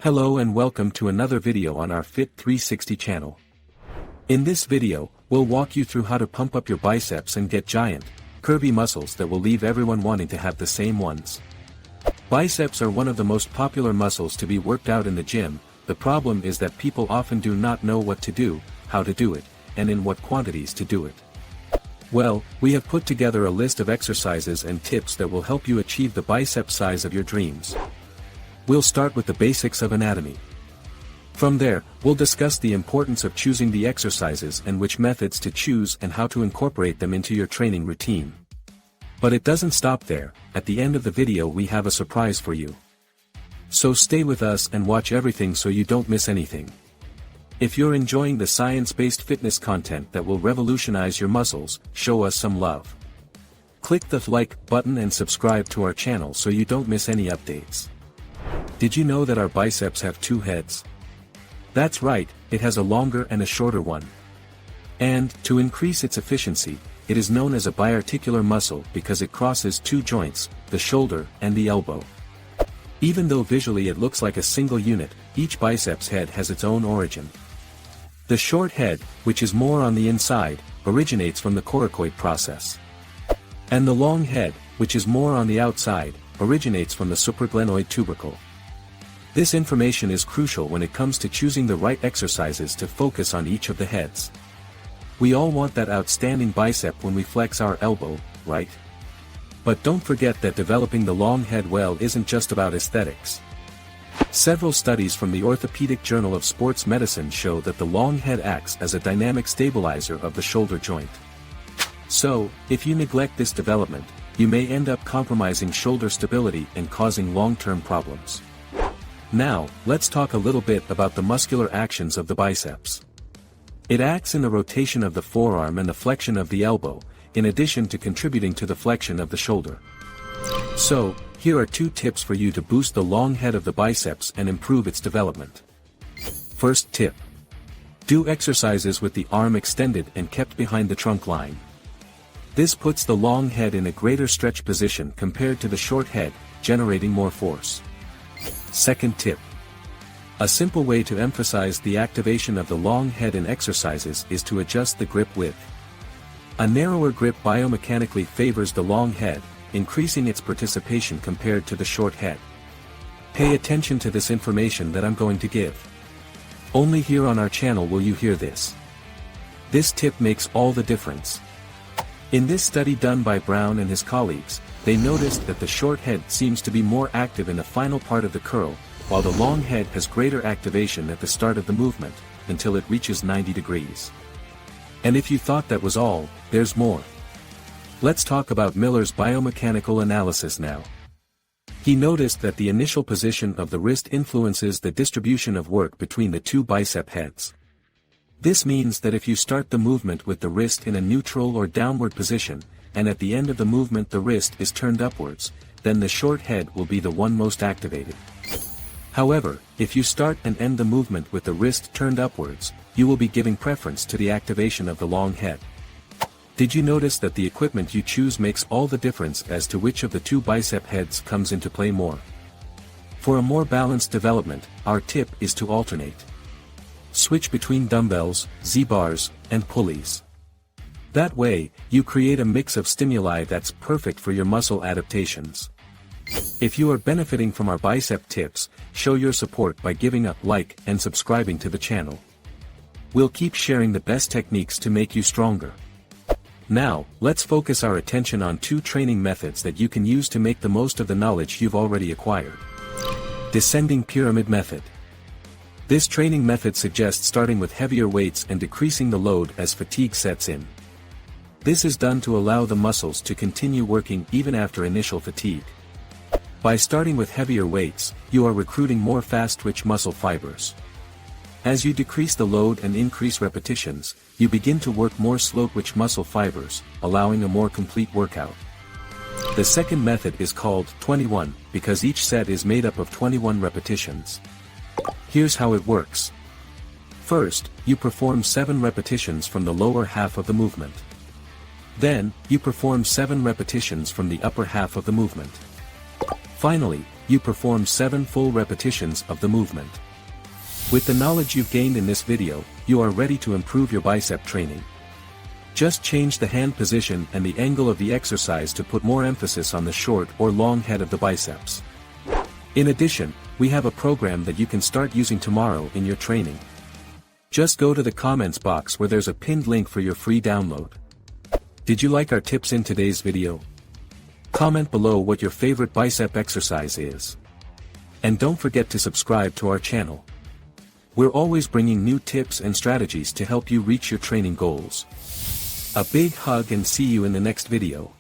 Hello and welcome to another video on our Fit 360 channel. In this video, we'll walk you through how to pump up your biceps and get giant, curvy muscles that will leave everyone wanting to have the same ones. Biceps are one of the most popular muscles to be worked out in the gym. The problem is that people often do not know what to do, how to do it, and in what quantities to do it. Well, we have put together a list of exercises and tips that will help you achieve the bicep size of your dreams. We'll start with the basics of anatomy. From there, we'll discuss the importance of choosing the exercises and which methods to choose and how to incorporate them into your training routine. But it doesn't stop there. At the end of the video we have a surprise for you. So stay with us and watch everything so you don't miss anything. If you're enjoying the science-based fitness content that will revolutionize your muscles, show us some love. Click the like button and subscribe to our channel so you don't miss any updates. Did you know that our biceps have two heads? That's right, it has a longer and a shorter one. And, to increase its efficiency, it is known as a biarticular muscle because it crosses two joints, the shoulder and the elbow. Even though visually it looks like a single unit, each biceps head has its own origin. The short head, which is more on the inside, originates from the coracoid process. And the long head, which is more on the outside, originates from the supraglenoid tubercle. This information is crucial when it comes to choosing the right exercises to focus on each of the heads. We all want that outstanding bicep when we flex our elbow, right? But don't forget that developing the long head well isn't just about aesthetics. Several studies from the Orthopedic Journal of Sports Medicine show that the long head acts as a dynamic stabilizer of the shoulder joint. So, if you neglect this development, you may end up compromising shoulder stability and causing long-term problems. Now, let's talk a little bit about the muscular actions of the biceps. It acts in the rotation of the forearm and the flexion of the elbow, in addition to contributing to the flexion of the shoulder. So, here are 2 tips for you to boost the long head of the biceps and improve its development. First tip. Do exercises with the arm extended and kept behind the trunk line. This puts the long head in a greater stretch position compared to the short head, generating more force. Second tip. A simple way to emphasize the activation of the long head in exercises is to adjust the grip width. A narrower grip biomechanically favors the long head, increasing its participation compared to the short head. Pay attention to this information that I'm going to give. Only here on our channel will you hear this. This tip makes all the difference. In this study done by Brown and his colleagues, they noticed that the short head seems to be more active in the final part of the curl, while the long head has greater activation at the start of the movement, until it reaches 90 degrees. And if you thought that was all, there's more. Let's talk about Miller's biomechanical analysis now. He noticed that the initial position of the wrist influences the distribution of work between the two bicep heads. This means that if you start the movement with the wrist in a neutral or downward position, and at the end of the movement the wrist is turned upwards, then the short head will be the one most activated. However, if you start and end the movement with the wrist turned upwards, you will be giving preference to the activation of the long head. Did you notice that the equipment you choose makes all the difference as to which of the two bicep heads comes into play more? For a more balanced development, our tip is to alternate. Switch between dumbbells, Z-bars, and pulleys. That way, you create a mix of stimuli that's perfect for your muscle adaptations. If you are benefiting from our bicep tips, show your support by giving a like and subscribing to the channel. We'll keep sharing the best techniques to make you stronger. Now, let's focus our attention on 2 training methods that you can use to make the most of the knowledge you've already acquired. Descending pyramid method. This training method suggests starting with heavier weights and decreasing the load as fatigue sets in. This is done to allow the muscles to continue working even after initial fatigue. By starting with heavier weights, you are recruiting more fast-twitch muscle fibers. As you decrease the load and increase repetitions, you begin to work more slow-twitch muscle fibers, allowing a more complete workout. The second method is called 21, because each set is made up of 21 repetitions. Here's how it works. First, you perform 7 repetitions from the lower half of the movement. Then, you perform 7 repetitions from the upper half of the movement. Finally, you perform 7 full repetitions of the movement. With the knowledge you've gained in this video, you are ready to improve your bicep training. Just change the hand position and the angle of the exercise to put more emphasis on the short or long head of the biceps. In addition, we have a program that you can start using tomorrow in your training. Just go to the comments box where there's a pinned link for your free download. Did you like our tips in today's video? Comment below what your favorite bicep exercise is. And don't forget to subscribe to our channel. We're always bringing new tips and strategies to help you reach your training goals. A big hug and see you in the next video.